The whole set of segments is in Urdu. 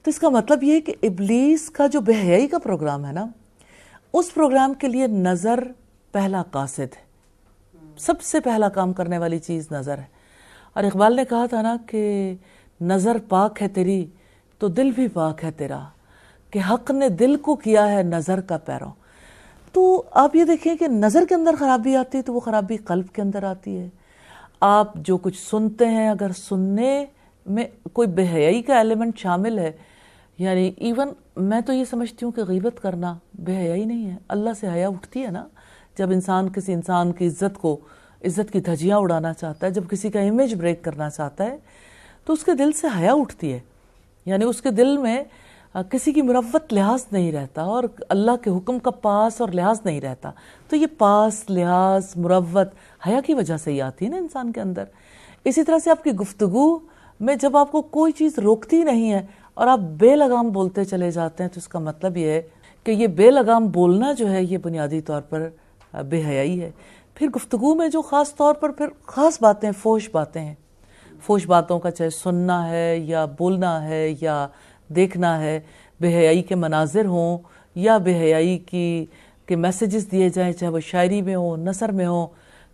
تو اس کا مطلب یہ ہے کہ ابلیس کا جو بے حیائی کا پروگرام ہے نا، اس پروگرام کے لیے نظر پہلا قاصد ہے، سب سے پہلا کام کرنے والی چیز نظر ہے۔ اور اقبال نے کہا تھا نا کہ نظر پاک ہے تیری تو دل بھی پاک ہے تیرا، کہ حق نے دل کو کیا ہے نظر کا پیروں۔ تو آپ یہ دیکھیں کہ نظر کے اندر خرابی آتی ہے تو وہ خرابی قلب کے اندر آتی ہے۔ آپ جو کچھ سنتے ہیں، اگر سننے میں کوئی بے حیائی کا ایلیمنٹ شامل ہے، یعنی ایون میں تو یہ سمجھتی ہوں کہ غیبت کرنا بے حیائی نہیں ہے۔ اللہ سے حیا اٹھتی ہے نا جب انسان کسی انسان کی عزت کی دھجیاں اڑانا چاہتا ہے، جب کسی کا امیج بریک کرنا چاہتا ہے تو اس کے دل سے حیا اٹھتی ہے، یعنی اس کے دل میں کسی کی مروت لحاظ نہیں رہتا اور اللہ کے حکم کا پاس اور لحاظ نہیں رہتا۔ تو یہ پاس، لحاظ، مروت حیا کی وجہ سے ہی آتی ہے نا انسان کے اندر۔ اسی طرح سے آپ کی گفتگو میں جب آپ کو کوئی چیز روکتی نہیں ہے اور آپ بے لگام بولتے چلے جاتے ہیں تو اس کا مطلب یہ ہے کہ یہ بے لگام بولنا جو ہے یہ بنیادی طور پر بے حیائی ہے۔ پھر گفتگو میں جو خاص طور پر پھر خاص باتیں، فوش باتیں ہیں، فوش باتوں کا چاہے سننا ہے یا بولنا ہے یا دیکھنا ہے، بے حیائی کے مناظر ہوں یا بے حیائی کے میسیجز دیے جائیں، چاہے وہ شاعری میں ہوں، نثر میں ہوں،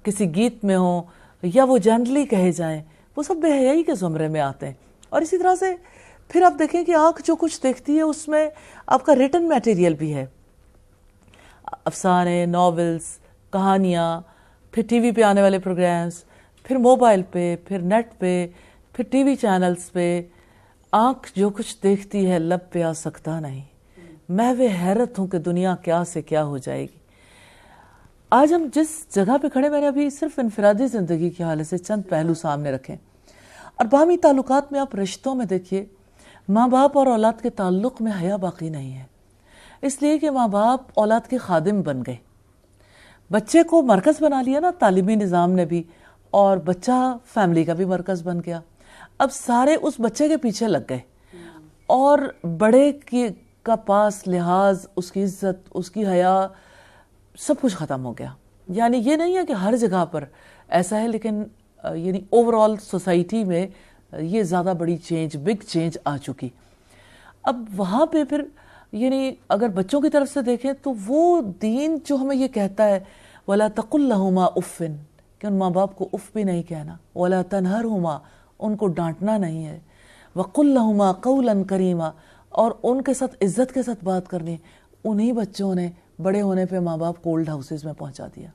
کسی گیت میں ہوں یا وہ جنرلی کہے جائیں، وہ سب بے حیائی کے زمرے میں آتے ہیں۔ اور اسی طرح سے پھر آپ دیکھیں کہ آنکھ جو کچھ دیکھتی ہے اس میں آپ کا ریٹن میٹیریل بھی ہے، افسانے، ناولز، کہانیاں، پھر ٹی وی پہ آنے والے پروگرامز، پھر موبائل پہ، پھر نیٹ پہ، پھر ٹی وی چینلز پہ۔ آنکھ جو کچھ دیکھتی ہے لب پہ آ سکتا نہیں، محو حیرت ہوں کہ دنیا کیا سے کیا ہو جائے گی۔ آج ہم جس جگہ پہ کھڑے، میں نے ابھی صرف انفرادی زندگی کے حوالے سے چند پہلو سامنے رکھے، اور باہمی تعلقات میں آپ رشتوں میں دیکھیے، ماں باپ اور اولاد کے تعلق میں حیا باقی نہیں ہے، اس لیے کہ ماں باپ اولاد کے خادم بن گئے، بچے کو مرکز بنا لیا نا تعلیمی نظام نے بھی، اور بچہ فیملی کا بھی مرکز بن گیا۔ اب سارے اس بچے کے پیچھے لگ گئے اور بڑے کا پاس لحاظ، اس کی عزت، اس کی حیا، سب کچھ ختم ہو گیا۔ یعنی یہ نہیں ہے کہ ہر جگہ پر ایسا ہے، لیکن یعنی اوور آل سوسائٹی میں یہ زیادہ بڑی چینج، بگ چینج آ چکی۔ اب وہاں پہ پھر یعنی اگر بچوں کی طرف سے دیکھیں تو وہ دین جو ہمیں یہ کہتا ہے وَلَا تَقُلْ لَهُمَا اُفٍّ، کہ ان ماں باپ کو اف بھی نہیں کہنا، وَلَا تَنْهَرْهُمَا، ان کو ڈانٹنا نہیں ہے، وَقُلْ لَهُمَا قَوْلًا كَرِيمًا، اور ان کے ساتھ عزت کے ساتھ بات کرنی۔ انہی بچوں نے بڑے ہونے پہ ماں باپ کو اولڈ ہاؤسز میں پہنچا دیا۔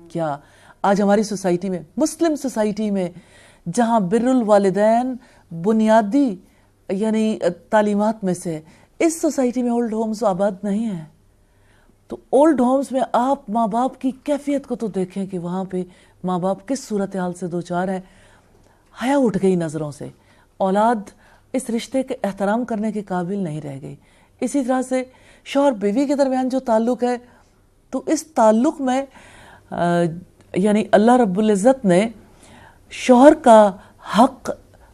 کیا آج ہماری سوسائٹی میں، مسلم سوسائٹی میں، جہاں بر الوالدین بنیادی یعنی تعلیمات میں سے، اس سوسائٹی میں اولڈ ہومز آباد نہیں ہیں۔ تو اولڈ ہومز میں آپ ماں باپ کی کیفیت کو تو دیکھیں کہ وہاں پہ ماں باپ کس صورتحال سے دوچار ہیں۔ حیا اٹھ گئی نظروں سے، اولاد اس رشتے کے احترام کرنے کے قابل نہیں رہ گئی۔ اسی طرح سے شوہر بیوی کے درمیان جو تعلق ہے، تو اس تعلق میں یعنی اللہ رب العزت نے شوہر کا حق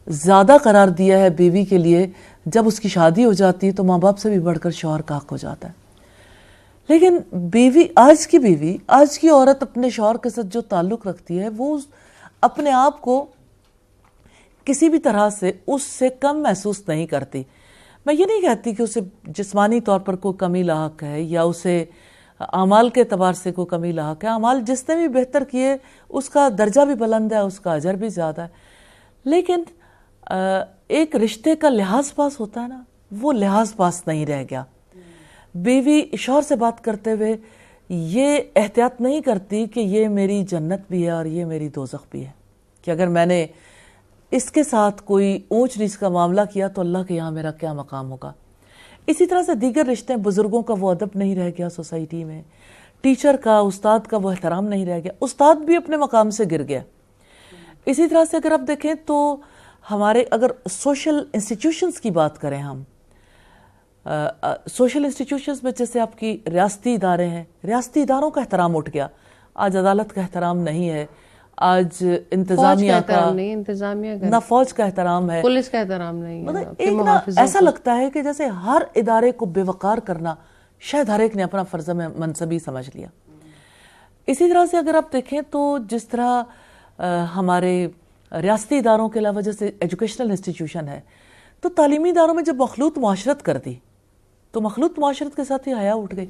زیادہ قرار دیا ہے بیوی کے لیے۔ جب اس کی شادی ہو جاتی ہے تو ماں باپ سے بھی بڑھ کر شوہر کا حق ہو جاتا ہے۔ لیکن بیوی، آج کی بیوی، آج کی عورت اپنے شوہر کے ساتھ جو تعلق رکھتی ہے، وہ اپنے آپ کو کسی بھی طرح سے اس سے کم محسوس نہیں کرتی۔ میں یہ نہیں کہتی کہ اسے جسمانی طور پر کوئی کمی لاحق ہے یا اسے اعمال کے اعتبار سے کوئی کمی لاحق ہے۔ اعمال جس نے بھی بہتر کیے اس کا درجہ بھی بلند ہے، اس کا اجر بھی زیادہ ہے، لیکن ایک رشتے کا لحاظ پاس ہوتا ہے نا، وہ لحاظ پاس نہیں رہ گیا۔ بیوی شوہر سے بات کرتے ہوئے یہ احتیاط نہیں کرتی کہ یہ میری جنت بھی ہے اور یہ میری دوزخ بھی ہے، کہ اگر میں نے اس کے ساتھ کوئی اونچ نیچ کا معاملہ کیا تو اللہ کے یہاں میرا کیا مقام ہوگا۔ اسی طرح سے دیگر رشتے، بزرگوں کا وہ ادب نہیں رہ گیا سوسائٹی میں، ٹیچر کا، استاد کا وہ احترام نہیں رہ گیا، استاد بھی اپنے مقام سے گر گیا۔ اسی طرح سے اگر آپ دیکھیں تو ہمارے اگر سوشل انسٹیٹیوشنز کی بات کریں، ہم سوشل انسٹیٹیوشنز میں جیسے آپ کی ریاستی ادارے ہیں، ریاستی اداروں کا احترام اٹھ گیا۔ آج عدالت کا احترام نہیں ہے، آج انتظامیہ کا نہیں، انتظامیہ کا نہ فوج کا احترام ہے، پولیس کا احترام نہیں ہے۔ ایک نا ایسا لگتا ہے کہ جیسے ہر ادارے کو بے وقار کرنا شاید ہر ایک نے اپنا فرض منصبی سمجھ لیا۔ اسی طرح سے اگر آپ دیکھیں تو جس طرح ہمارے ریاستی اداروں کے علاوہ جیسے ایجوکیشنل انسٹیٹیوشن ہے، تو تعلیمی اداروں میں جب مخلوط معاشرت کر دی تو مخلوط معاشرت کے ساتھ ہی حیا اٹھ گئی.